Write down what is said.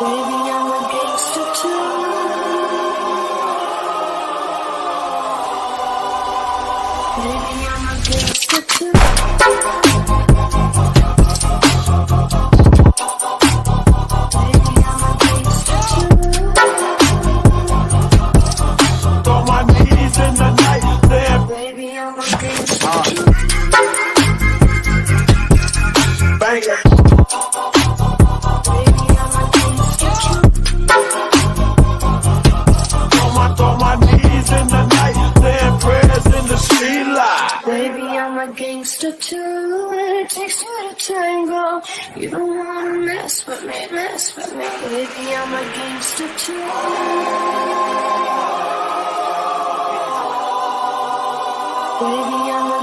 Baby, I'm a gangster too. Baby, I'm a gangster too. Baby, I'm a gangster too. On my knees in the night, saying, Baby, I'm a gangster too. bang it. Baby, I'm a gangster too. On my knees in the night, saying prayers in the street light. Baby, I'm a gangster too. It takes two to tango. You don't wanna mess with me, mess with me. Baby, I'm a gangster too. Baby, I'm a